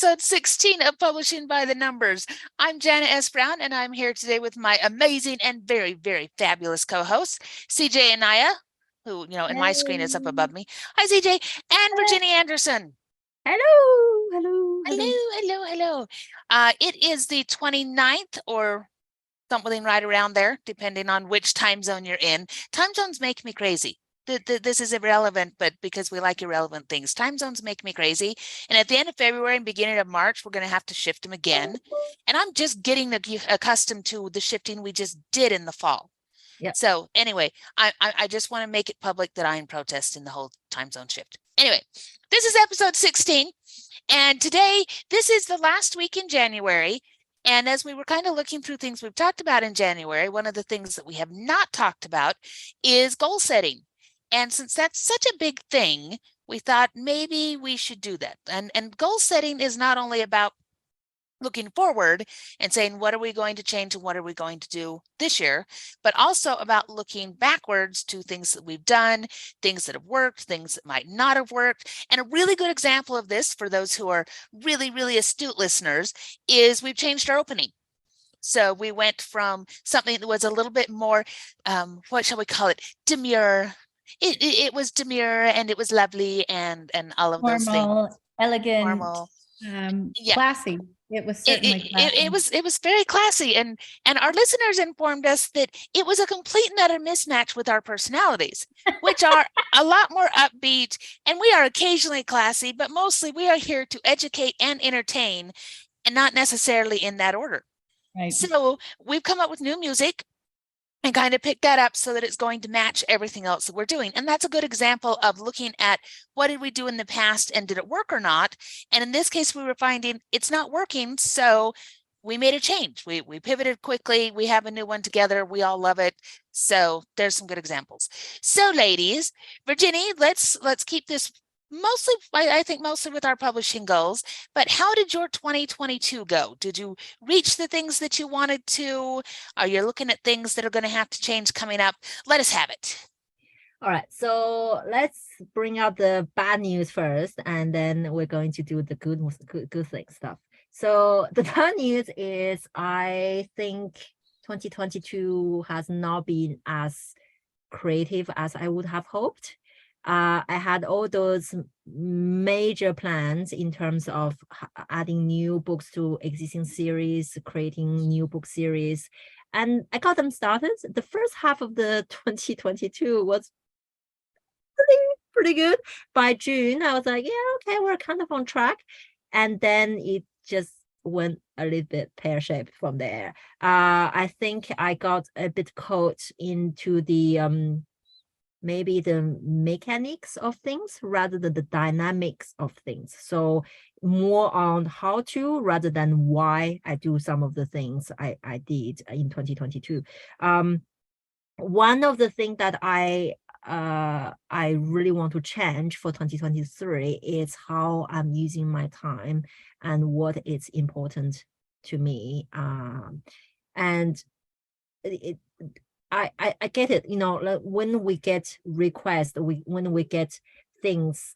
episode 16 of Publishing by the Numbers. I'm Janet S. Brown, and I'm here today with my amazing and very, very fabulous co-hosts, CJ Anaya, who, in my screen is up above me. Hi, CJ, and Virginia Anderson. Hello, hello, Hello. It is the 29th or something right around there, depending on which time zone you're in. Time zones make me crazy. This is irrelevant, but because we like irrelevant things. Time zones make me crazy. And at the end of February and beginning of March, we're going to have to shift them again. And I'm just getting accustomed to the shifting we just did in the fall. Yep. So anyway, I just want to make it public that I am protesting the whole time zone shift. Anyway, this is episode 16. And today, this is the last week in January. And as we were kind of looking through things we've talked about in January, one of the things that we have not talked about is goal setting. And since that's such a big thing, we thought maybe we should do that. And goal setting is not only about looking forward and saying, what are we going to change and what are we going to do this year, but also about looking backwards to things that we've done, things that have worked, things that might not have worked. And a really good example of this for those who are really, really astute listeners is we've changed our opening. So we went from something that was a little bit more, what shall we call it, demure. It was demure and it was lovely and all of those things. Elegant, formal, classy. It was certainly classy. It was very classy, and our listeners informed us that it was a complete and utter mismatch with our personalities, which are a lot more upbeat, and we are occasionally classy, but mostly we are here to educate and entertain, and not necessarily in that order. Right. So we've come up with new music and kind of pick that up so that it's going to match everything else that we're doing. And that's a good example of looking at what did we do in the past and did it work or not? And in this case, we were finding it's not working. So we made a change. We pivoted quickly. We have a new one together. We all love it. So there's some good examples. So ladies, Virginia, let's keep this mostly, I think mostly with our publishing goals, but how did your 2022 go? Did you reach the things that you wanted to? Are you looking at things that are going to have to change coming up? Let us have it. All right, so let's bring out the bad news first, and then we're going to do the good thing stuff. So the bad news is I think 2022 has not been as creative as I would have hoped. I had all those major plans in terms of adding new books to existing series, creating new book series, and I got them started. The first half of the 2022 was pretty good. By June, I was like, yeah, okay, we're kind of on track. And then it just went a little bit pear-shaped from there. I think I got a bit caught into the maybe the mechanics of things rather than the dynamics of things. So more on how to rather than why I do some of the things I did in 2022. One of the things that I really want to change for 2023 is how I'm using my time and what is important to me. And I get it, like when we get requests, when we get things,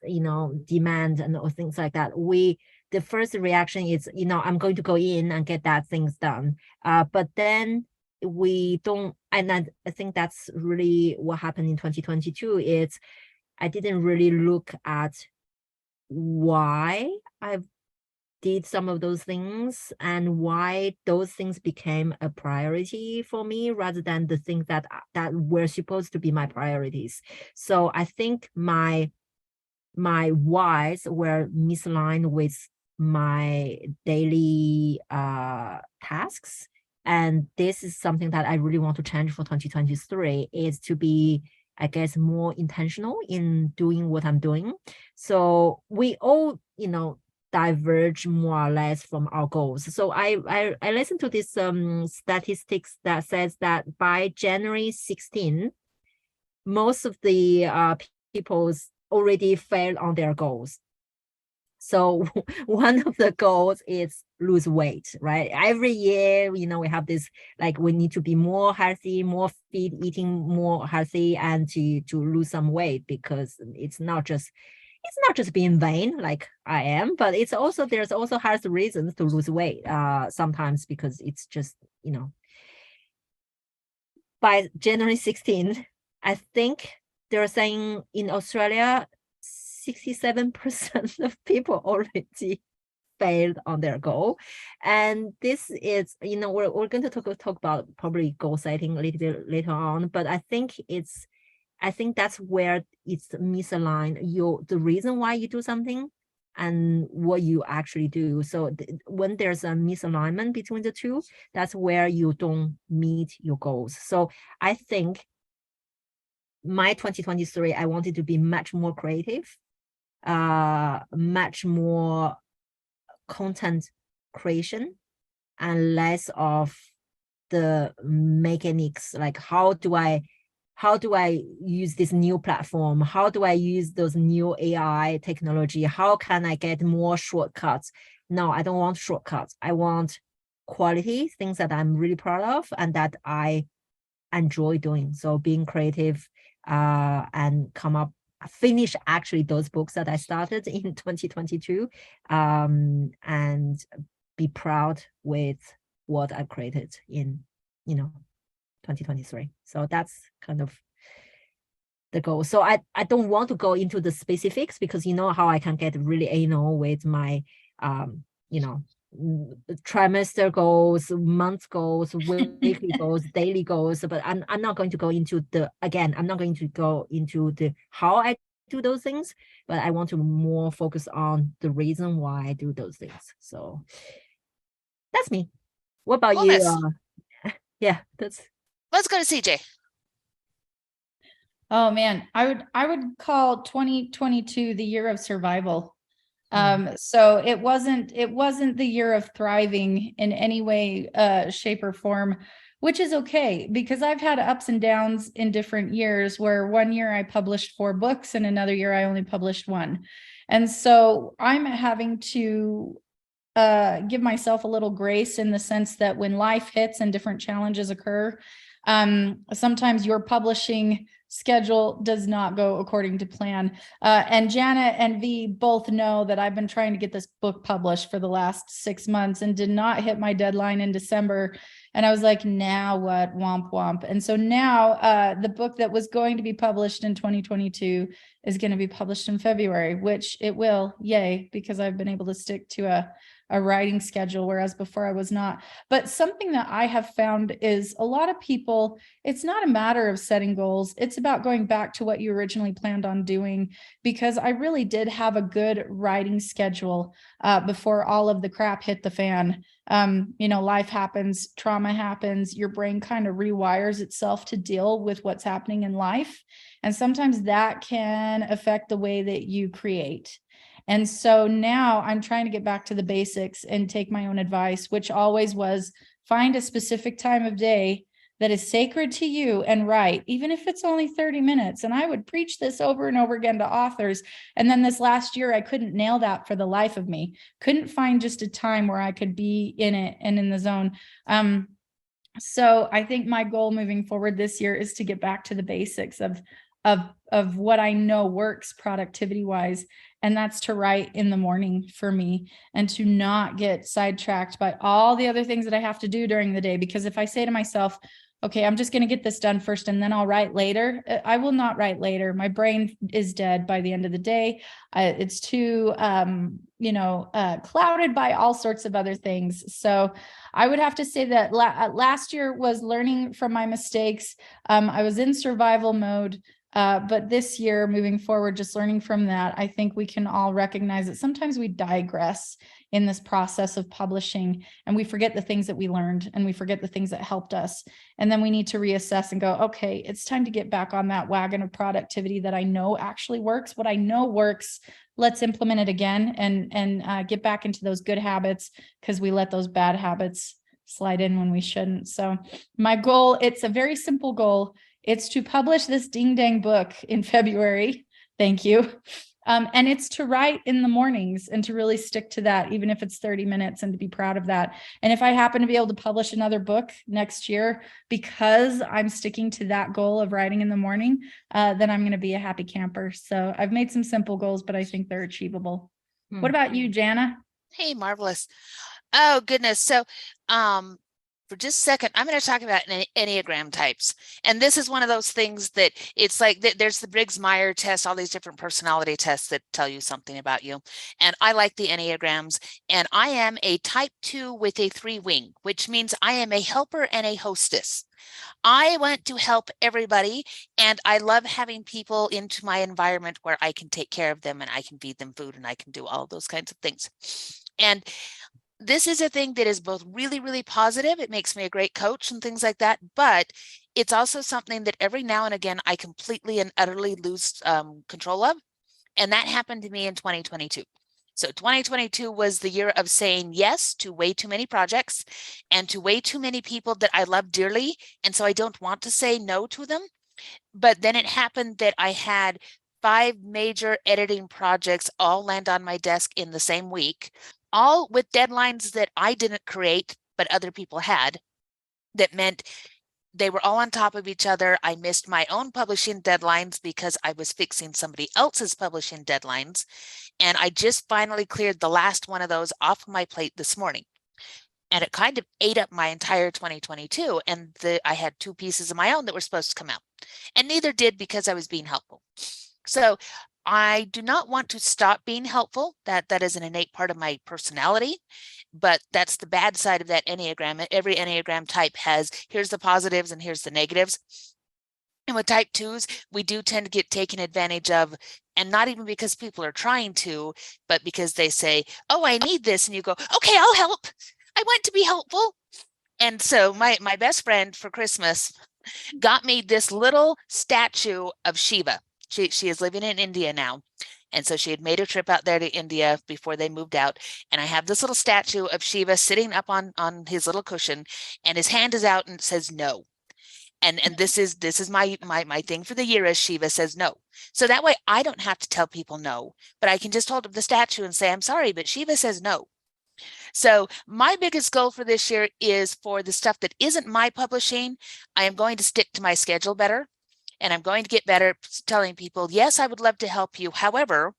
demand and or things like that, the first reaction is, I'm going to go in and get that things done. But then we don't, and I think that's really what happened in 2022 is I didn't really look at why I've did some of those things and why those things became a priority for me rather than the things that were supposed to be my priorities. So I think my whys were misaligned with my daily tasks. And this is something that I really want to change for 2023 is to be, I guess, more intentional in doing what I'm doing. So we all, diverge more or less from our goals. So I listened to this statistics that says that by January 16, most of the people already failed on their goals. So one of the goals is lose weight, right? Every year, we have this, like, we need to be more healthy, more fit, eating more healthy, and to lose some weight, because it's not just it's not just being vain like I am, but it's also, there's also has reasons to lose weight. Sometimes because it's just, by January 16th, I think they're saying in Australia, 67% of people already failed on their goal. And this is, we're going to talk about probably goal setting a little bit later on, but I think that's where it's misaligned. The reason why you do something and what you actually do. So when there's a misalignment between the two, that's where you don't meet your goals. So I think my 2023, I wanted to be much more creative, much more content creation, and less of the mechanics, like how do I use this new platform? How do I use those new AI technology? How can I get more shortcuts? No, I don't want shortcuts. I want quality, things that I'm really proud of and that I enjoy doing. So being creative, and finish actually those books that I started in 2022, and be proud with what I created in, 2023. So that's kind of the goal. So I don't want to go into the specifics because you know how I can get really anal with my, trimester goals, month goals, weekly goals, daily goals. But I'm not going to go into I'm not going to go into the how I do those things, but I want to more focus on the reason why I do those things. So that's me. What about you? Coolness. Yeah, Let's go to CJ. Oh man, I would call 2022 the year of survival. So it wasn't the year of thriving in any way, shape or form, which is okay because I've had ups and downs in different years where one year I published 4 books and another year I only published 1. And so I'm having to give myself a little grace in the sense that when life hits and different challenges occur, sometimes your publishing schedule does not go according to plan. And Janet and V both know that I've been trying to get this book published for the last 6 months and did not hit my deadline in December. And I was like, now what? Womp womp. And so now the book that was going to be published in 2022 is going to be published in February, which it will, yay, because I've been able to stick to a writing schedule, whereas before I was not. But something that I have found is a lot of people, it's not a matter of setting goals. It's about going back to what you originally planned on doing, because I really did have a good writing schedule before all of the crap hit the fan. Life happens, trauma happens, your brain kind of rewires itself to deal with what's happening in life. And sometimes that can affect the way that you create. And so now I'm trying to get back to the basics and take my own advice, which always was find a specific time of day that is sacred to you and write, even if it's only 30 minutes. And I would preach this over and over again to authors. And then this last year, I couldn't nail that for the life of me. Couldn't find just a time where I could be in it and in the zone. So I think my goal moving forward this year is to get back to the basics of what I know works productivity wise. And that's to write in the morning for me and to not get sidetracked by all the other things that I have to do during the day. Because if I say to myself, okay, I'm just going to get this done first and then I'll write later, I will not write later. My brain is dead by the end of the day. It's too, clouded by all sorts of other things. So I would have to say that last year was learning from my mistakes. I was in survival mode. But this year, moving forward, just learning from that, I think we can all recognize that sometimes we digress in this process of publishing and we forget the things that we learned and we forget the things that helped us. And then we need to reassess and go, okay, it's time to get back on that wagon of productivity that I know actually works. What I know works, let's implement it again and get back into those good habits because we let those bad habits slide in when we shouldn't. So my goal, it's a very simple goal. It's to publish this ding dang book in February. Thank you. And it's to write in the mornings and to really stick to that, even if it's 30 minutes, and to be proud of that. And if I happen to be able to publish another book next year because I'm sticking to that goal of writing in the morning, then I'm going to be a happy camper. So I've made some simple goals, but I think they're achievable. What about you, Jana? Hey, marvelous. Oh, goodness. So, for just a second, I'm going to talk about Enneagram types. And this is one of those things that it's like there's the Briggs-Meyer test, all these different personality tests that tell you something about you. And I like the Enneagrams. And I am a type 2 with a 3 wing, which means I am a helper and a hostess. I want to help everybody, and I love having people into my environment where I can take care of them and I can feed them food and I can do all those kinds of things. And this is a thing that is both really, really positive. It makes me a great coach and things like that. But it's also something that every now and again, I completely and utterly lose control of. And that happened to me in 2022. So 2022 was the year of saying yes to way too many projects and to way too many people that I love dearly. And so I don't want to say no to them. But then it happened that I had 5 major editing projects all land on my desk in the same week, all with deadlines that I didn't create, but other people had. That meant they were all on top of each other. I missed my own publishing deadlines because I was fixing somebody else's publishing deadlines. And I just finally cleared the last one of those off my plate this morning. And it kind of ate up my entire 2022. And I had 2 pieces of my own that were supposed to come out. And neither did because I was being helpful. So I do not want to stop being helpful. That is an innate part of my personality, but that's the bad side of that Enneagram. Every Enneagram type has, here's the positives and here's the negatives. And with type 2s, we do tend to get taken advantage of, and not even because people are trying to, but because they say, oh, I need this. And you go, okay, I'll help. I want to be helpful. And so my best friend for Christmas got me this little statue of Shiva. She is living in India now. And so she had made a trip out there to India before they moved out. And I have this little statue of Shiva sitting up on his little cushion, and his hand is out and it says no. And this is my thing for the year, as Shiva says no. So that way I don't have to tell people no, but I can just hold up the statue and say, I'm sorry, but Shiva says no. So my biggest goal for this year is for the stuff that isn't my publishing, I am going to stick to my schedule better. And I'm going to get better telling people, yes, I would love to help you. However,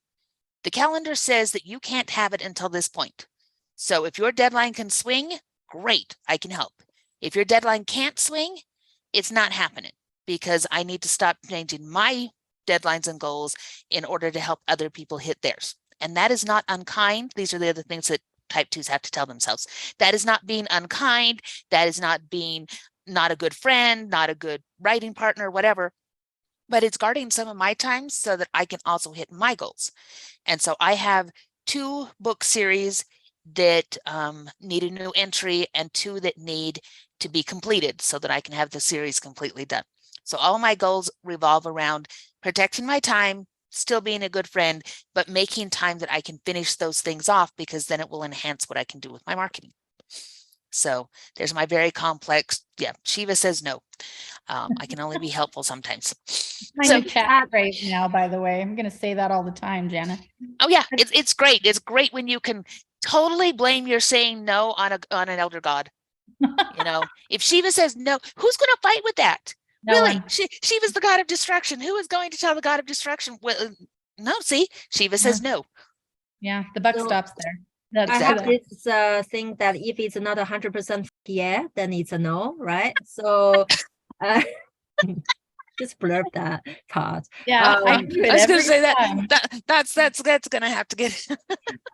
the calendar says that you can't have it until this point. So if your deadline can swing, great, I can help. If your deadline can't swing, it's not happening, because I need to stop changing my deadlines and goals in order to help other people hit theirs. And that is not unkind. These are the other things that type 2s have to tell themselves. That is not being unkind. That is not being not a good friend, not a good writing partner, whatever. But it's guarding some of my time so that I can also hit my goals. And so I have 2 book series that need a new entry and 2 that need to be completed so that I can have the series completely done. So all my goals revolve around protecting my time, still being a good friend, but making time that I can finish those things off, because then it will enhance what I can do with my marketing. So there's my very complex, Shiva says no. I can only be helpful sometimes. So cat right now, by the way, I'm going to say that all the time, Jana. Oh yeah, it's great. It's great when you can totally blame your saying no on an elder god. You know, if Shiva says no, who's going to fight with that? No really? one. Shiva's the god of destruction. Who is going to tell the god of destruction? Well, no, see, Shiva says no. Yeah, the buck So, stops there. I have this thing that if it's not 100% yeah, then it's a no, right? So just blurb that part. Yeah, I was going to say that's going to have to get.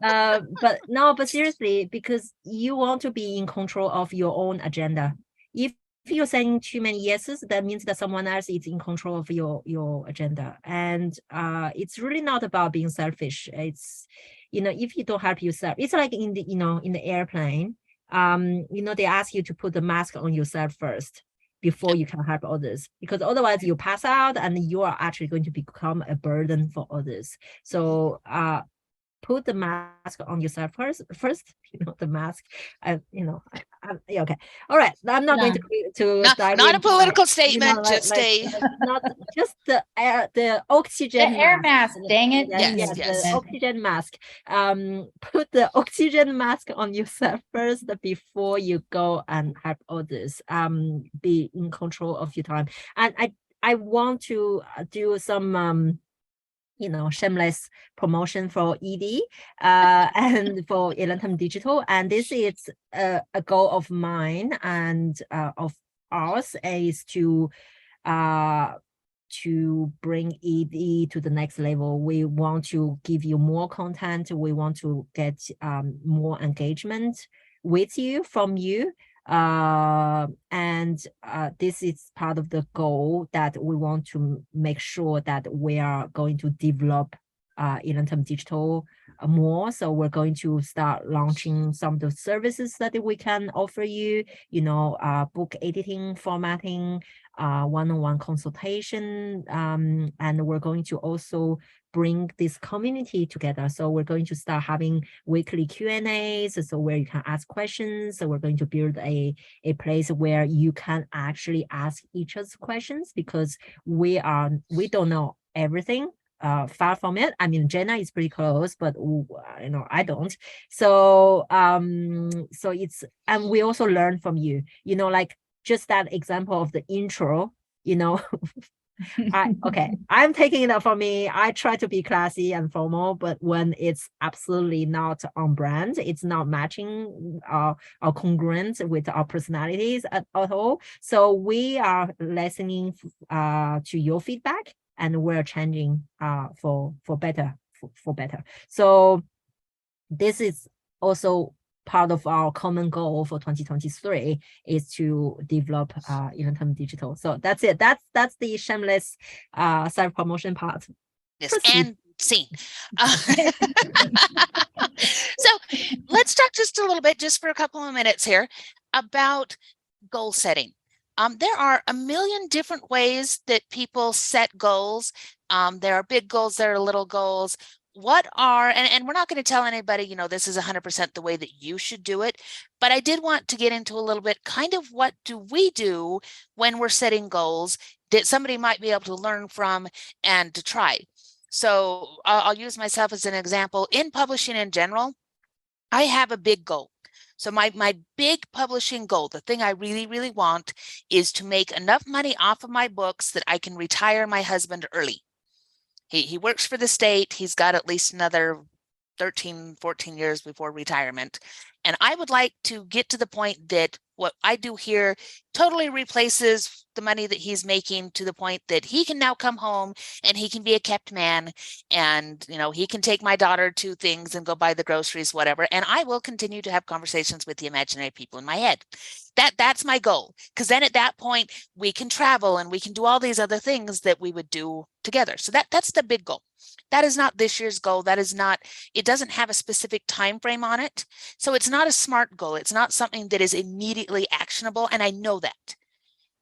but seriously, because you want to be in control of your own agenda. If you're saying too many yeses, that means that someone else is in control of your agenda, and it's really not about being selfish. It's, if you don't help yourself, it's like in the airplane. They ask you to put the mask on yourself first before you can help others, because otherwise you pass out and you are actually going to become a burden for others. So put the mask on yourself first, the mask. I Yeah, okay. All right. I'm not going to dive Not a into political you statement, know, just a not just the oxygen The air mask. mask, dang it. Yes, Yeah, yes. the oxygen mask. Put the oxygen mask on yourself first before you go and help others. Be in control of your time. And I want to do some shameless promotion for ED and for Elantum Digital. And this is a goal of mine and of ours is to bring ED to the next level. We want to give you more content. We want to get more engagement with you, from you. And this is part of the goal that we want to make sure that we are going to develop Elantum Digital more. So we're going to start launching some of the services that we can offer you, book editing, formatting, one-on-one consultation, and we're going to also bring this community together. So we're going to start having weekly Q&As, so where you can ask questions. So we're going to build a place where you can actually ask each other's questions, because we don't know everything. Far from it. I mean, Jenna is pretty close, but I don't. So it's, and we also learn from you, like just that example of the intro, I'm taking it up for me. I try to be classy and formal, but when it's absolutely not on brand, it's not matching or congruent with our personalities at all. So we are listening to your feedback, and we're changing for better. So this is also part of our common goal for 2023 is to develop Elantum Digital. So that's it. That's the shameless self-promotion part. Yes, Proceed. and scene. So let's talk just a little bit, just for a couple of minutes here, about goal setting. There are a million different ways that people set goals. There are big goals, there are little goals. What are, and we're not going to tell anybody, this is 100% the way that you should do it, but I did want to get into a little bit kind of what do we do when we're setting goals that somebody might be able to learn from and to try. So I'll use myself as an example. In publishing in general, I have a big goal. So my big publishing goal, the thing I really, really want, is to make enough money off of my books that I can retire my husband early. He works for the state. He's got at least another 13, 14 years before retirement. And I would like to get to the point that what I do here totally replaces the money that he's making, to the point that he can now come home and he can be a kept man, and he can take my daughter to things and go buy the groceries, whatever, and I will continue to have conversations with the imaginary people in my head. That's my goal, because then at that point we can travel and we can do all these other things that we would do together. So that's the big goal. That is not this year's goal. That is not, it doesn't have a specific time frame on it. So it's not a SMART goal. It's not something that is immediately actionable. And I know that.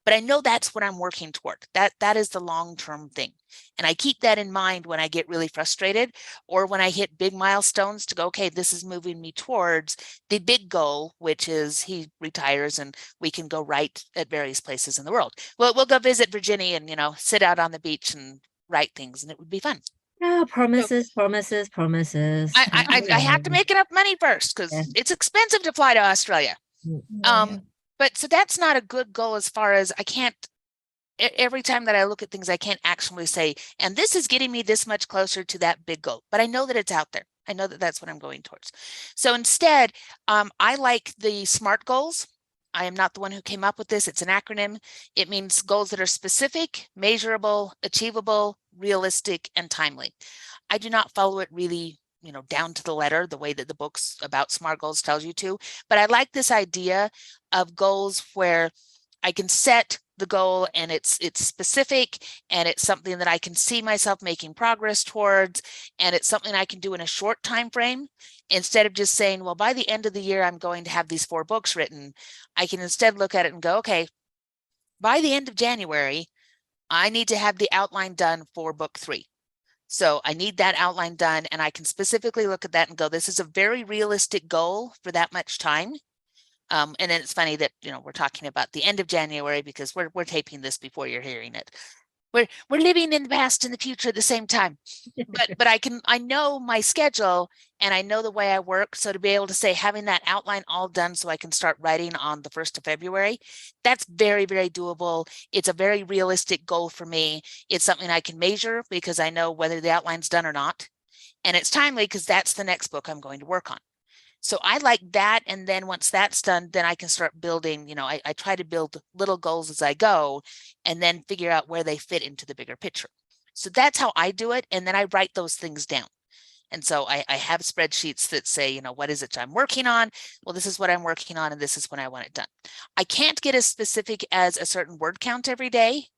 But I know that's what I'm working toward. That is the long-term thing. And I keep that in mind when I get really frustrated, or when I hit big milestones, to go, okay, this is moving me towards the big goal, which is he retires and we can go write at various places in the world. Well, we'll go visit Virginia and, sit out on the beach and write things, and it would be fun. Yeah, promises. I have to make enough money first, because it's expensive to fly to Australia. But so that's not a good goal, as far as I can't, every time that I look at things, I can't actually say, and this is getting me this much closer to that big goal, but I know that it's out there. I know that that's what I'm going towards. So instead, I like the SMART goals. I am not the one who came up with this. It's an acronym. It means goals that are specific, measurable, achievable, realistic, and timely. I do not follow it really, down to the letter, the way that the books about SMART goals tells you to. But I like this idea of goals where I can set the goal and it's specific, and it's something that I can see myself making progress towards, and it's something I can do in a short time frame, instead of just saying, well, by the end of the year I'm going to have these 4 books written. I can instead look at it and go, okay, by the end of January I need to have the outline done for book 3. So I need that outline done, and I can specifically look at that and go, this is a very realistic goal for that much time. And then it's funny that, we're talking about the end of January because we're taping this before you're hearing it. We're living in the past and the future at the same time. But I know my schedule and I know the way I work. So to be able to say having that outline all done so I can start writing on the 1st of February, that's very, very doable. It's a very realistic goal for me. It's something I can measure because I know whether the outline's done or not. And it's timely because that's the next book I'm going to work on. So I like that. And then once that's done, then I can start building, I try to build little goals as I go and then figure out where they fit into the bigger picture. So that's how I do it. And then I write those things down. And so I have spreadsheets that say, what is it I'm working on? Well, this is what I'm working on, and this is when I want it done. I can't get as specific as a certain word count every day,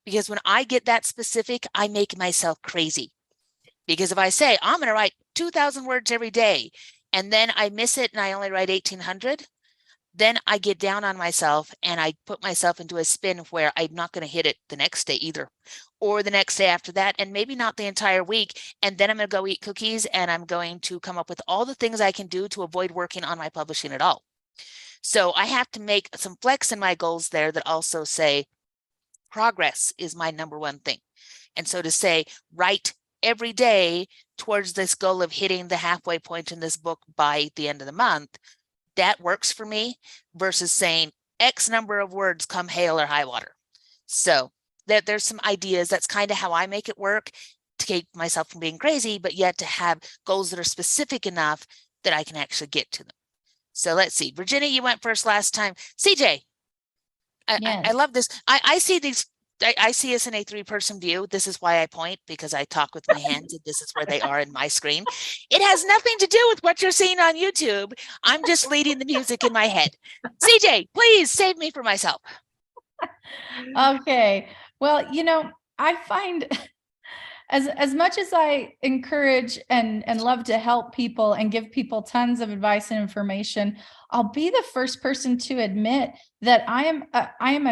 because when I get that specific, I make myself crazy. Because if I say, I'm going to write 2,000 words every day, and then I miss it and I only write 1,800, then I get down on myself and I put myself into a spin where I'm not going to hit it the next day either, or the next day after that, and maybe not the entire week. And then I'm going to go eat cookies and I'm going to come up with all the things I can do to avoid working on my publishing at all. So I have to make some flex in my goals there that also say progress is my number one thing. And so to say, write every day towards this goal of hitting the halfway point in this book by the end of the month, that works for me versus saying X number of words come hail or high water. So there's some ideas. That's kind of how I make it work to keep myself from being crazy, but yet to have goals that are specific enough that I can actually get to them. So let's see. Virginia, you went first last time. CJ, I love this. I see these. I see us in a 3-person view. This is why I point, because I talk with my hands and this is where they are in my screen. It has nothing to do with what you're seeing on YouTube. I'm just leading the music in my head. CJ, please save me for myself. Okay. Well, I find as much as I encourage and love to help people and give people tons of advice and information, I'll be the first person to admit that I'm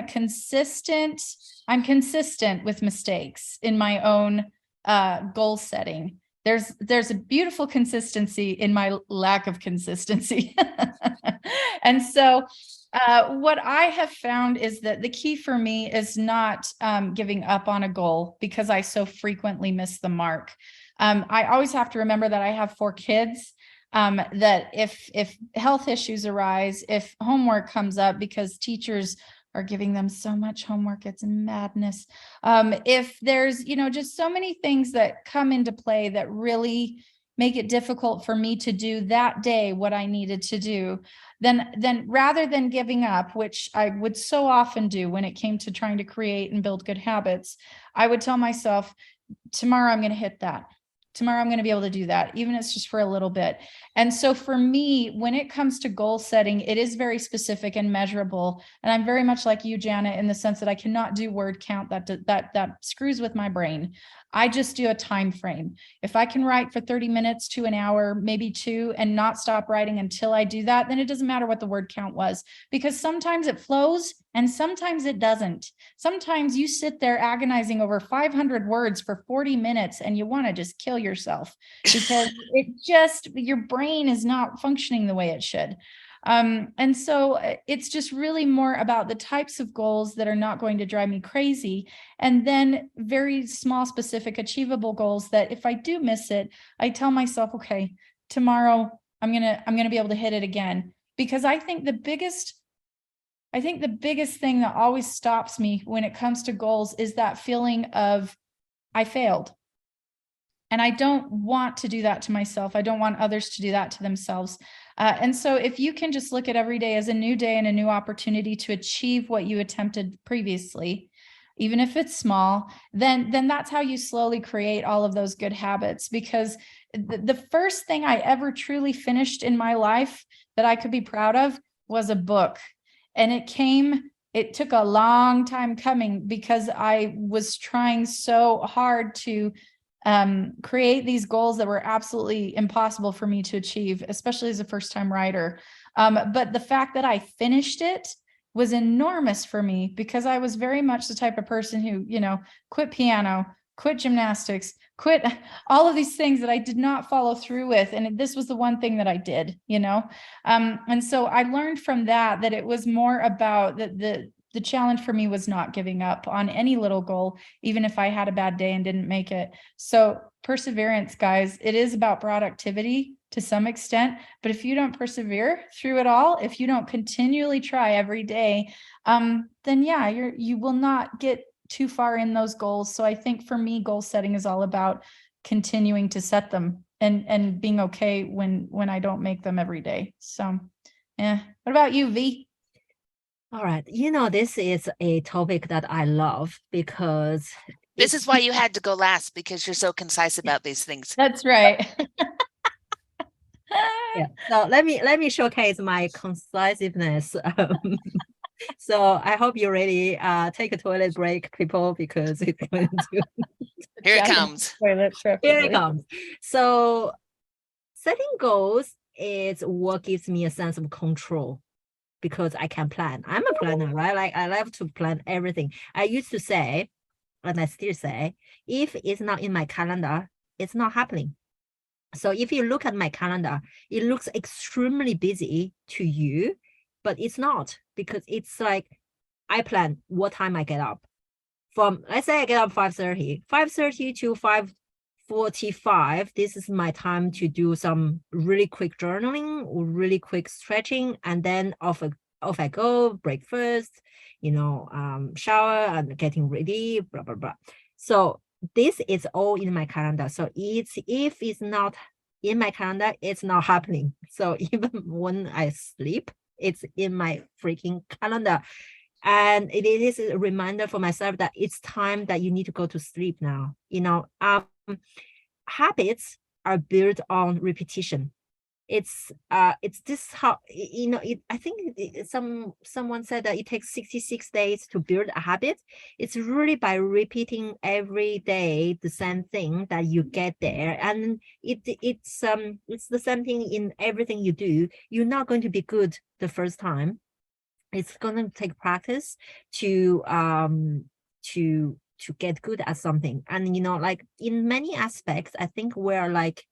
consistent with mistakes in my own goal setting. There's a beautiful consistency in my lack of consistency. And so what I have found is that the key for me is not giving up on a goal because I so frequently miss the mark. I always have to remember that I have 4 kids, that if health issues arise, if homework comes up because teachers are giving them so much homework, it's madness. If there's, just so many things that come into play that really make it difficult for me to do that day what I needed to do, then rather than giving up, which I would so often do when it came to trying to create and build good habits, I would tell myself, tomorrow I'm going to hit that. Tomorrow I'm going to be able to do that, even if it's just for a little bit. And so for me, when it comes to goal setting, it is very specific and measurable. And I'm very much like you, Janet, in the sense that I cannot do word count. That screws with my brain. I just do a time frame. If I can write for 30 minutes to an hour, maybe 2, and not stop writing until I do that, then it doesn't matter what the word count was, because sometimes it flows and sometimes it doesn't. Sometimes you sit there agonizing over 500 words for 40 minutes and you want to just kill yourself because your brain is not functioning the way it should. And so it's just really more about the types of goals that are not going to drive me crazy. And then very small, specific, achievable goals that if I do miss it, I tell myself, okay, tomorrow I'm going to be able to hit it again. Because I think the biggest thing that always stops me when it comes to goals is that feeling of I failed. And I don't want to do that to myself. I don't want others to do that to themselves. And so if you can just look at every day as a new day and a new opportunity to achieve what you attempted previously, even if it's small, then that's how you slowly create all of those good habits. Because the first thing I ever truly finished in my life that I could be proud of was a book. And it took a long time coming because I was trying so hard to create these goals that were absolutely impossible for me to achieve, especially as a first-time writer. But the fact that I finished it was enormous for me because I was very much the type of person who, quit piano, quit gymnastics, quit all of these things that I did not follow through with. And this was the one thing that I did, and so I learned from that it was more about the challenge for me was not giving up on any little goal, even if I had a bad day and didn't make it. So perseverance, guys, it is about productivity to some extent, but if you don't persevere through it all, if you don't continually try every day, then yeah, you will not get too far in those goals. So I think for me, goal setting is all about continuing to set them and being okay when I don't make them every day. So yeah. What about you, V? All right. This is a topic that I love because this is why you had to go last, because you're so concise about these things. That's right. Yeah. So let me showcase my concisiveness. So I hope you're ready. Take a toilet break, people, because it's going to here it comes. Toilet, here it comes. So setting goals is what gives me a sense of control, because I can plan. I'm a planner, right? Like I love to plan everything. I used to say, and I still say, if it's not in my calendar, it's not happening. So if you look at my calendar, it looks extremely busy to you, but it's not, because it's like I plan what time I get up. From, let's say I get up 5:30 to 5:45. This is my time to do some really quick journaling or really quick stretching, and then off I go, breakfast, shower and getting ready, blah, blah, blah. So this is all in my calendar. So if it's not in my calendar, it's not happening. So even when I sleep, it's in my freaking calendar. And it is a reminder for myself that it's time that you need to go to sleep now. Habits are built on repetition. It's this how, I think someone said that it takes 66 days to build a habit. It's really by repeating every day the same thing that you get there. And it's the same thing in everything you do. You're not going to be good the first time. It's going to take practice to get good at something. And like in many aspects, I think we're like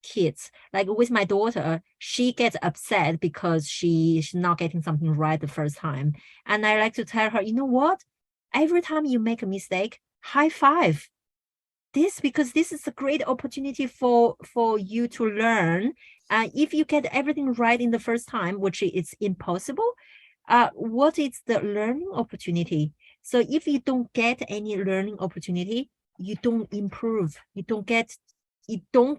kids. Like with my daughter, she gets upset because she's not getting something right the first time, and I like to tell her, you know what, every time you make a mistake, high five this, because this is a great opportunity for you to learn. If you get everything right in the first time, which is impossible, what is the learning opportunity? So if you don't get any learning opportunity, you don't improve, you don't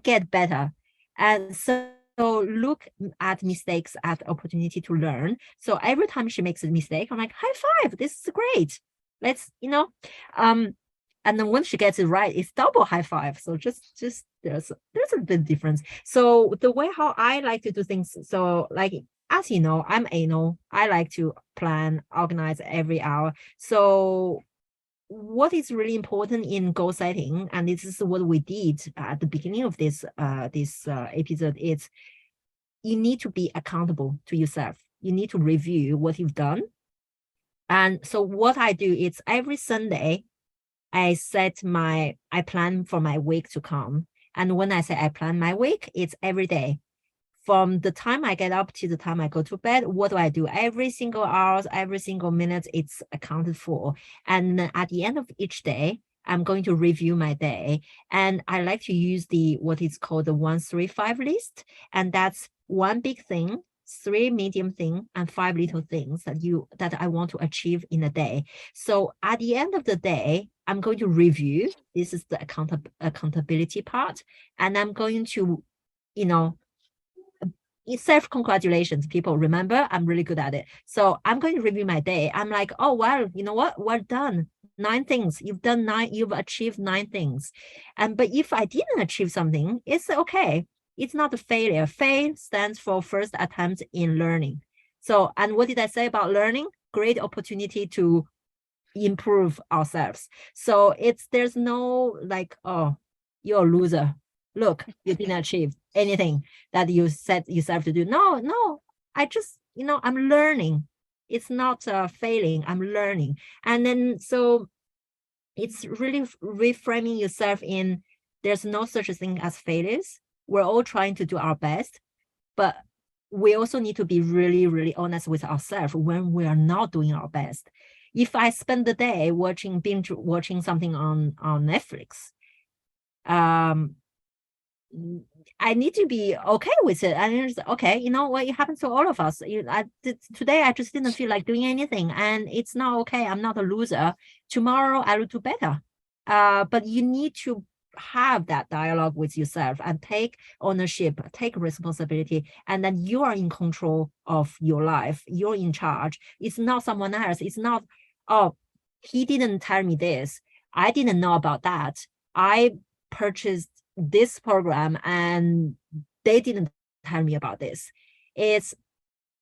get better. And so look at mistakes as opportunity to learn. So every time she makes a mistake, I'm like, high five, this is great. Let's, and then when she gets it right, it's double high five. So just there's a bit difference. So the way how I like to do things, so like, as you know, I'm anal. I like to plan, organize every hour. So what is really important in goal setting, and this is what we did at the beginning of this episode, is you need to be accountable to yourself. You need to review what you've done. And so what I do is every Sunday, I plan for my week to come. And when I say I plan my week, it's every day. From the time I get up to the time I go to bed, what do I do? Every single hour, every single minute, it's accounted for. And at the end of each day, I'm going to review my day. And I like to use what is called the 1-3-5 list. And that's one big thing, 3 medium things, and 5 little things that I want to achieve in a day. So at the end of the day, I'm going to review. This is the accountability part. And I'm going to, self-congratulations, people. Remember, I'm really good at it. So I'm going to review my day. I'm like, oh, well, you know what? Well done. 9 things. You've done 9. You've achieved 9 things. But if I didn't achieve something, it's okay. It's not a failure. FAIL stands for first attempt in learning. So, and what did I say about learning? Great opportunity to improve ourselves. So there's no like, oh, you're a loser. Look, you didn't achieve anything that you set yourself to do. No, I just, I'm learning. It's not failing, I'm learning. And then, so it's really reframing yourself in, there's no such thing as failures. We're all trying to do our best, but we also need to be really, really honest with ourselves when we are not doing our best. If I spend the day binge watching something on Netflix, I need to be okay with it. And it's okay, you know what? It happens to all of us. Today, I just didn't feel like doing anything, and it's not okay. I'm not a loser. Tomorrow, I will do better. But you need to have that dialogue with yourself and take ownership, take responsibility, and then you are in control of your life. You're in charge. It's not someone else. It's not, oh, he didn't tell me this. I didn't know about that. I purchased this program and they didn't tell me about this. It's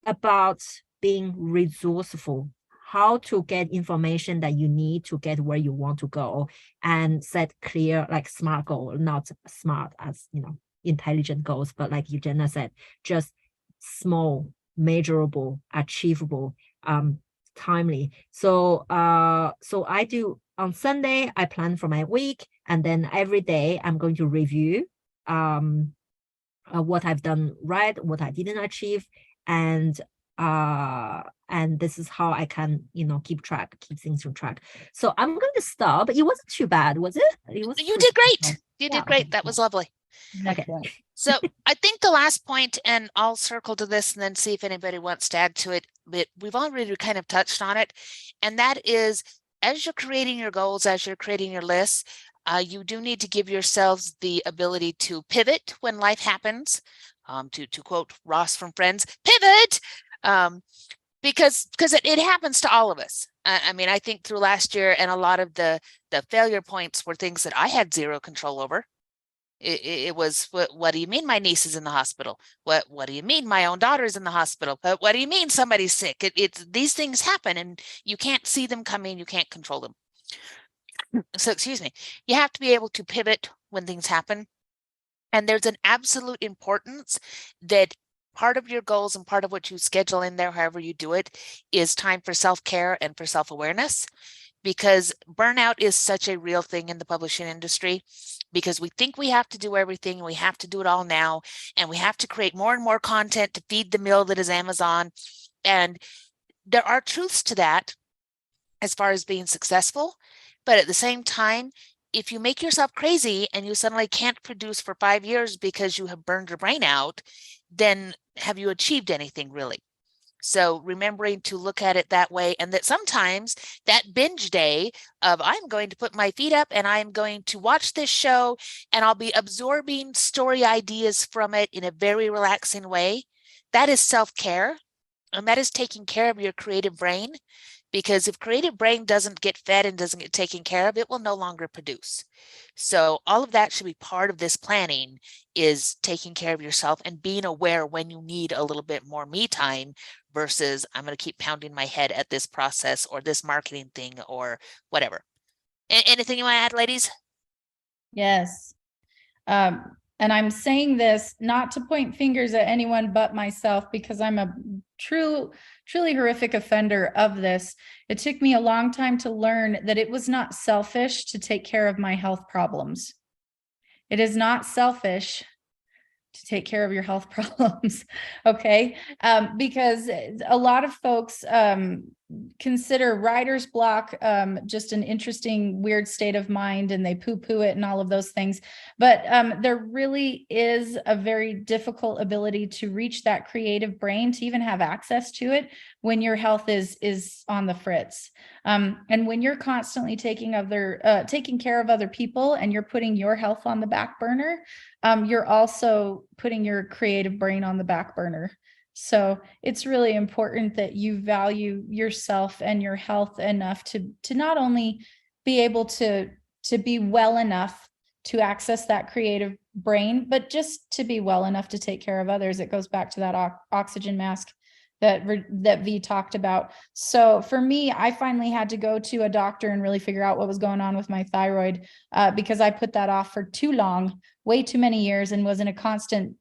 about being resourceful, how to get information that you need to get where you want to go, and set clear, like SMART goal, not smart as, you know, intelligent goals, but like Eugenia said, just small, measurable, achievable, timely. So I do on Sunday, I plan for my week, and then every day I'm going to review what I've done right, what I didn't achieve, and this is how I can, you know, keep things on track. So I'm going to stop. It wasn't too bad, was it? You did great. You did great. That was lovely. Okay. So I think the last point, and I'll circle to this and then see if anybody wants to add to it, but we've already kind of touched on it. And that is, as you're creating your goals, as you're creating your lists, you do need to give yourselves the ability to pivot when life happens. To quote Ross from Friends, pivot, because it happens to all of us. I mean, I think through last year, and a lot of the failure points were things that I had zero control over. It was, what do you mean my niece is in the hospital? What do you mean my own daughter's in the hospital? What do you mean somebody's sick? It's these things happen and you can't see them coming, you can't control them. So excuse me, you have to be able to pivot when things happen. And there's an absolute importance that part of your goals and part of what you schedule in there, however you do it, is time for self-care and for self-awareness, because burnout is such a real thing in the publishing industry, because we think we have to do everything and we have to do it all now, and we have to create more and more content to feed the mill that is Amazon. And there are truths to that as far as being successful, but at the same time, if you make yourself crazy and you suddenly can't produce for 5 years because you have burned your brain out, then have you achieved anything really? So remembering to look at it that way, and that sometimes that binge day of I'm going to put my feet up and I'm going to watch this show and I'll be absorbing story ideas from it in a very relaxing way, that is self-care, and that is taking care of your creative brain. Because if creative brain doesn't get fed and doesn't get taken care of, it will no longer produce. So all of that should be part of this planning, is taking care of yourself and being aware when you need a little bit more me time versus I'm going to keep pounding my head at this process or this marketing thing or whatever. Anything you want to add, ladies? Yes. And I'm saying this not to point fingers at anyone but myself, because I'm a truly horrific offender of this. It took me a long time to learn that it was not selfish to take care of my health problems. It is not selfish to take care of your health problems. Okay. Because a lot of folks consider writer's block just an interesting, weird state of mind, and they poo-poo it and all of those things. But there really is a very difficult ability to reach that creative brain, to even have access to it when your health is on the fritz. And when you're constantly taking care of other people and you're putting your health on the back burner, you're also putting your creative brain on the back burner. So it's really important that you value yourself and your health enough to not only be able to be well enough to access that creative brain, but just to be well enough to take care of others. It goes back to that oxygen mask that V talked about. So for me, I finally had to go to a doctor and really figure out what was going on with my thyroid, because I put that off for too long, way too many years, and was in a constant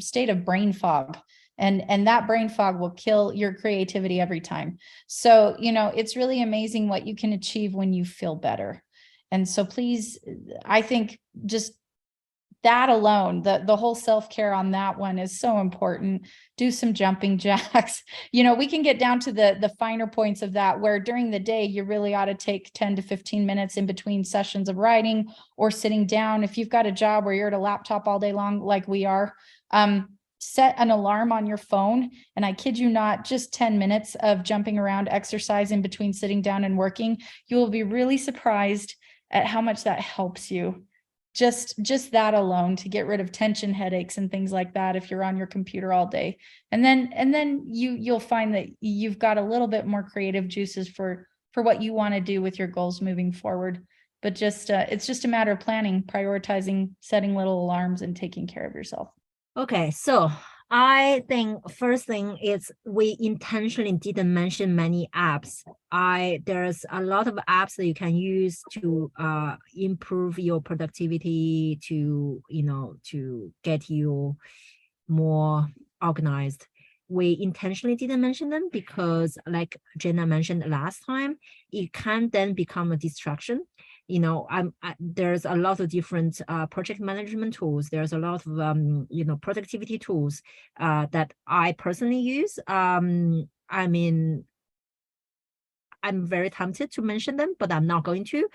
state of brain fog. And that brain fog will kill your creativity every time. So, you know, it's really amazing what you can achieve when you feel better. And so please, I think just that alone, the whole self-care on that one is so important. Do some jumping jacks. We can get down to the finer points of that, where during the day, you really ought to take 10 to 15 minutes in between sessions of writing or sitting down. If you've got a job where you're at a laptop all day long, like we are, set an alarm on your phone. And I kid you not, just 10 minutes of jumping around, exercise in between sitting down and working. You will be really surprised at how much that helps you. Just that alone, to get rid of tension, headaches, and things like that if you're on your computer all day. And then you'll find that you've got a little bit more creative juices for what you want to do with your goals moving forward. But it's just a matter of planning, prioritizing, setting little alarms, and taking care of yourself. Okay, so I think first thing is we intentionally didn't mention many apps. There's a lot of apps that you can use to improve your productivity, to to get you more organized. We intentionally didn't mention them because, like Jenna mentioned last time, it can then become a distraction. There's a lot of different project management tools. There's a lot of productivity tools that I personally use. I'm very tempted to mention them, but I'm not going to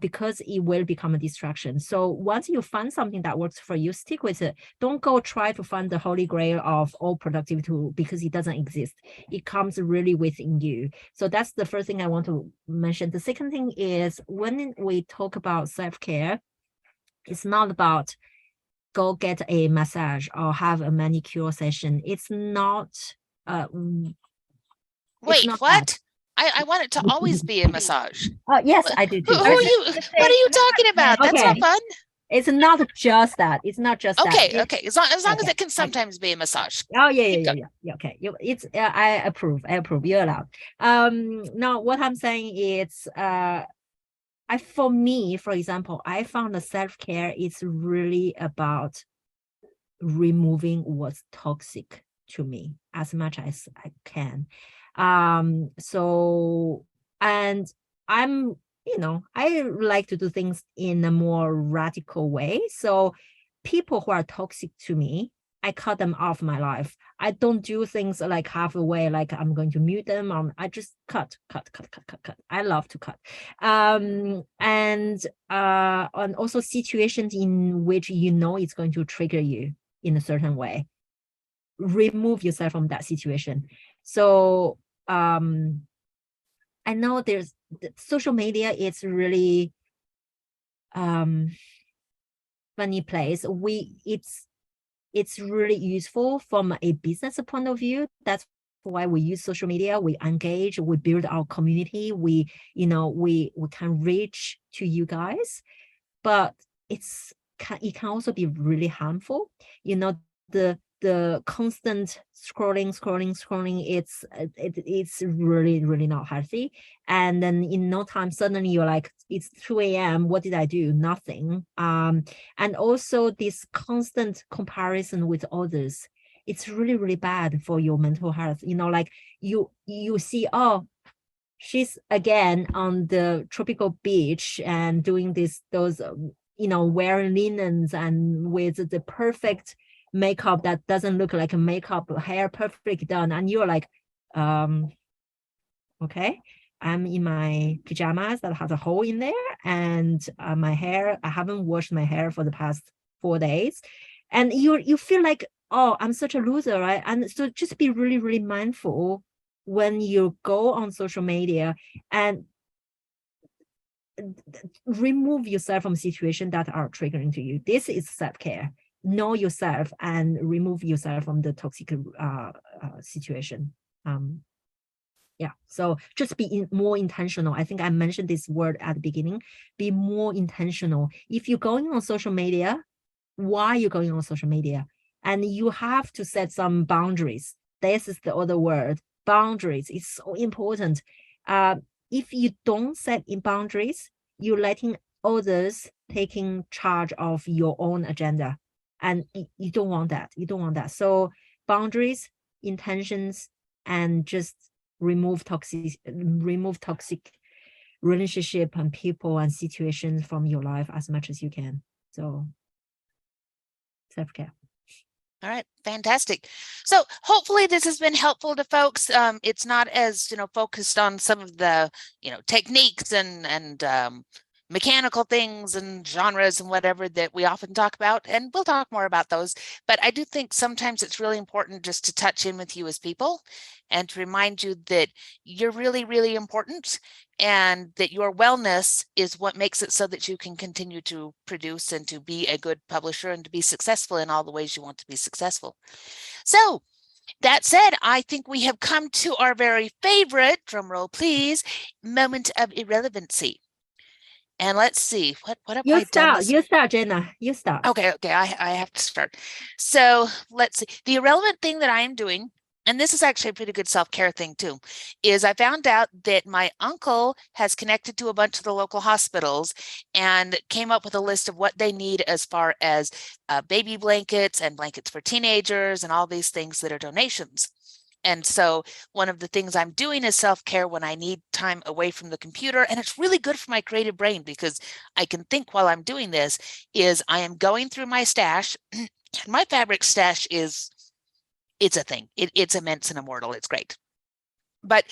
because it will become a distraction. So once you find something that works for you, stick with it. Don't go try to find the holy grail of all productivity tool, because it doesn't exist. It comes really within you. So that's the first thing I want to mention. The second thing is, when we talk about self-care, it's not about go get a massage or have a manicure session. It's not Wait, not what? that. I want it to always be a massage. Yes, I do too. Who are you? What are you talking about? That's not Okay. fun. It's not just that. It's not just that. Okay. As long as it can sometimes be a massage. Oh yeah. Okay. It's I approve. You're allowed. Now what I'm saying is, for me, for example, I found the self-care is really about removing what's toxic to me as much as I can. So, and I'm, I like to do things in a more radical way. So people who are toxic to me, I cut them off my life. I don't do things like halfway, like I'm going to mute them. I just cut. I love to cut. And also situations in which it's going to trigger you in a certain way. Remove yourself from that situation. So I know there's social media. It's really funny place. It's really useful from a business point of view. That's why we use social media. We engage, we build our community. We can reach to you guys, but it can also be really harmful. The constant scrolling, it's really not healthy. And then in no time, suddenly you're like, it's 2 a.m. What did I do? Nothing. And also this constant comparison with others, it's really bad for your mental health. Like you see, oh, she's again on the tropical beach and doing those wearing linens and with the perfect makeup that doesn't look like a makeup, hair perfectly done, and you're like, okay, I'm in my pajamas that has a hole in there, and my hair, I haven't washed my hair for the past 4 days, and you feel like, oh, I'm such a loser, right? And so just be really mindful when you go on social media and remove yourself from situations that are triggering to you. This is self-care. Know yourself and remove yourself from the toxic situation. Yeah, so just be more intentional. I think I mentioned this word at the beginning. Be more intentional. If you're going on social media, why are you going on social media? And you have to set some boundaries. This is the other word. Boundaries is so important. If you don't set in boundaries, you're letting others taking charge of your own agenda. And you don't want that. So boundaries, intentions, and just remove toxic relationship and people and situations from your life as much as you can. So self-care. All right, fantastic. So hopefully this has been helpful to folks. It's not as, focused on some of the, techniques and mechanical things and genres and whatever that we often talk about, and we'll talk more about those. But I do think sometimes it's really important just to touch in with you as people and to remind you that you're really, really important, and that your wellness is what makes it so that you can continue to produce and to be a good publisher and to be successful in all the ways you want to be successful. So that said, I think we have come to our very favorite, drum roll please, moment of irrelevancy. And let's see, what have I done? You start, Jenna. You start. Okay, I have to start. So let's see. The irrelevant thing that I am doing, and this is actually a pretty good self-care thing too, is I found out that my uncle has connected to a bunch of the local hospitals and came up with a list of what they need as far as baby blankets and blankets for teenagers and all these things that are donations. And so one of the things I'm doing is self-care when I need time away from the computer. And it's really good for my creative brain because I can think while I'm doing this. Is I am going through my stash. My fabric stash it's a thing. It's immense and immortal. It's great. But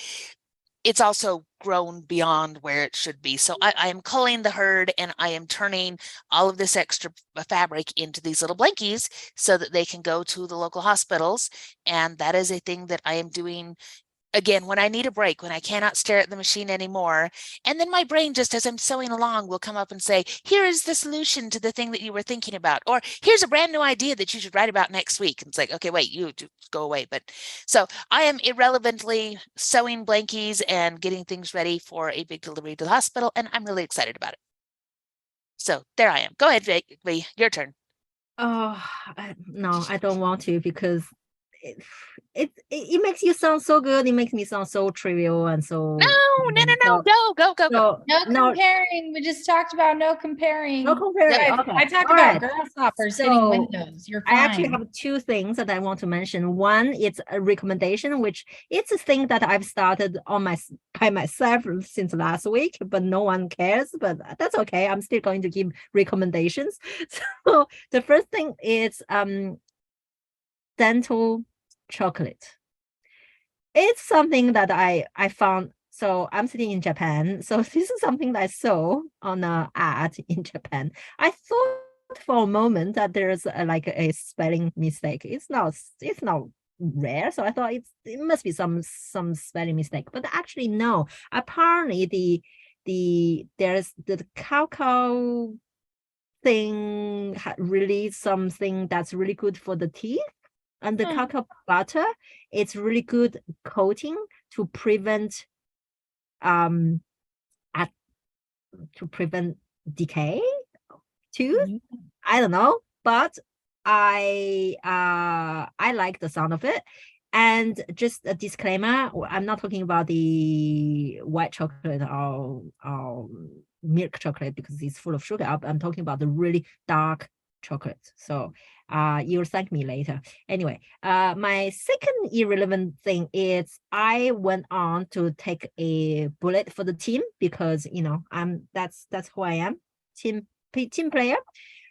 it's also grown beyond where it should be. So I am culling the herd, and I am turning all of this extra fabric into these little blankies so that they can go to the local hospitals. And that is a thing that I am doing, again, when I need a break, when I cannot stare at the machine anymore. And then my brain, just as I'm sewing along, will come up and say, here is the solution to the thing that you were thinking about, or here's a brand new idea that you should write about next week. And it's like, okay, wait, you go away. But so I am irrelevantly sewing blankies and getting things ready for a big delivery to the hospital, and I'm really excited about it. So there I am. Go ahead, V, your turn. Oh, no, I don't want to, because it makes you sound so good. It makes me sound so trivial and so. No, go. No comparing. We just talked about no comparing. No comparing. Yeah, okay. I talked All about right. grasshoppers So, hitting windows. You're fine. I actually have two things that I want to mention. One, it's a recommendation, which it's a thing that I've started by myself since last week, but no one cares. But that's okay. I'm still going to give recommendations. So the first thing is dental chocolate. It's something that I found. So I'm sitting in Japan. So this is something that I saw on an ad in Japan. I thought for a moment that there's like a spelling mistake. It's not rare. So I thought it must be some spelling mistake. But actually no. Apparently there's the cacao thing really something that's really good for the teeth. And the cacao butter, it's really good coating to prevent decay tooth. I don't know, but I like the sound of it. And just a disclaimer, I'm not talking about the white chocolate or milk chocolate because it's full of sugar. I'm talking about the really dark chocolate. So you'll thank me later. Anyway, my second irrelevant thing is I went on to take a bullet for the team because that's who I am, team player.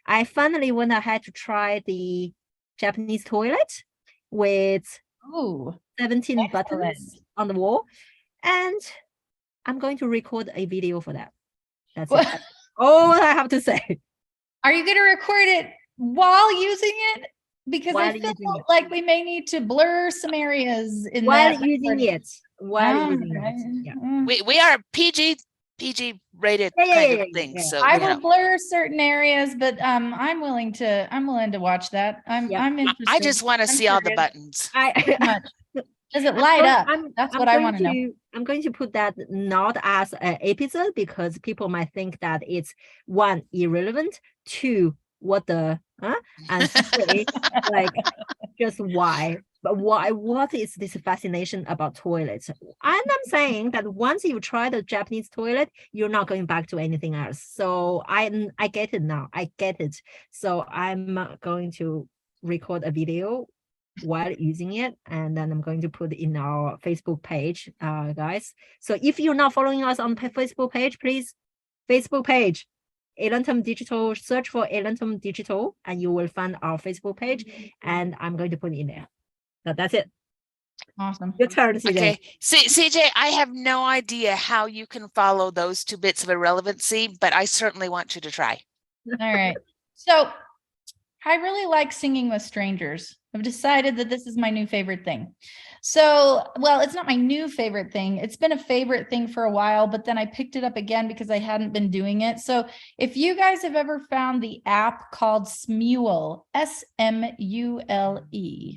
I finally went ahead to try the Japanese toilet with 17 buttons on the wall, and I'm going to record a video for that. That's it. All I have to say. Are you going to record it while using it? Because I feel like we may need to blur some areas in while that using it. Yeah. We are PG rated kind of thing. So I will blur certain areas, but I'm willing to watch that. I'm interested. I just want to see all the buttons. Does it light up? That's what I want to know. I'm going to put that not as an episode because people might think that it's one, irrelevant, two, what the and three, like just why. But what is this fascination about toilets? And I'm saying that once you try the Japanese toilet, you're not going back to anything else. So I get it now. I get it. So I'm going to record a video while using it, and then I'm going to put it in our Facebook page, guys. So if you're not following us on Facebook page, please, Facebook page, Elantum Digital, search for Elantum Digital, and you will find our Facebook page, and I'm going to put it in there. So that's it. Awesome. Your turn, CJ. Okay. CJ, I have no idea how you can follow those 2 bits of irrelevancy, but I certainly want you to try. All right. So I really like singing with strangers. I've decided that this is my new favorite thing. So, well, it's not my new favorite thing. It's been a favorite thing for a while, but then I picked it up again because I hadn't been doing it. So if you guys have ever found the app called Smule, Smule,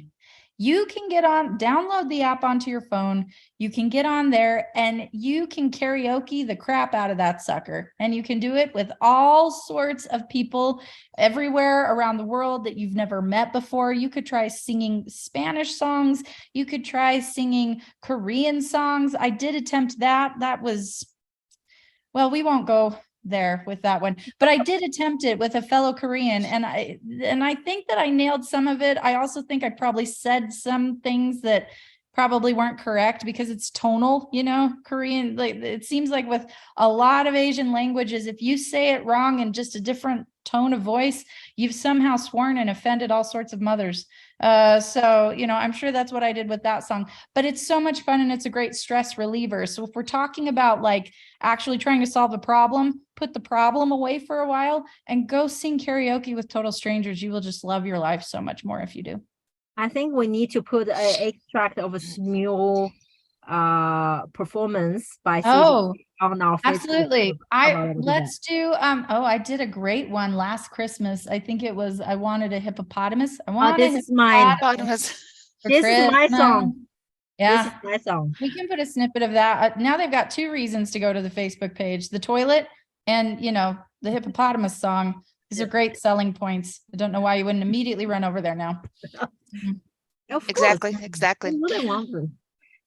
you can download the app onto your phone. You can get on there and you can karaoke the crap out of that sucker. And you can do it with all sorts of people everywhere around the world that you've never met before. You could try singing Spanish songs. You could try singing Korean songs. I did attempt that. That was, well, we won't go there with that one, but I did attempt it with a fellow Korean, and I think that I nailed some of it. I also think I probably said some things that probably weren't correct because it's tonal, Korean, like it seems like with a lot of Asian languages, if you say it wrong in just a different tone of voice, you've somehow sworn and offended all sorts of mothers. So, I'm sure that's what I did with that song, but it's so much fun and it's a great stress reliever. So if we're talking about like actually trying to solve a problem, put the problem away for a while and go sing karaoke with total strangers. You will just love your life so much more if you do. I think we need to put an extract of a Smule performance by CJ on our Facebook. Absolutely. Let's do I did a great one last Christmas. I think it was I wanted a hippopotamus. This is mine. This is my song. Yeah. This is my song. We can put a snippet of that. Now they've got 2 reasons to go to the Facebook page, the toilet and the hippopotamus song. These are great selling points. I don't know why you wouldn't immediately run over there now. Exactly.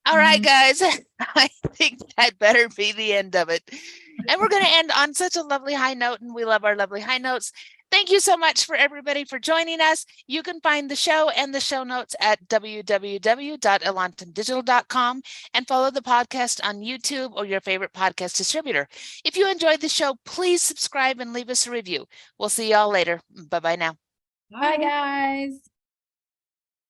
All right, guys, I think that better be the end of it. And we're going to end on such a lovely high note, and we love our lovely high notes. Thank you so much for everybody for joining us. You can find the show and the show notes at www.elantumdigital.com and follow the podcast on YouTube or your favorite podcast distributor. If you enjoyed the show, please subscribe and leave us a review. We'll see y'all later. Bye-bye now. Bye, guys.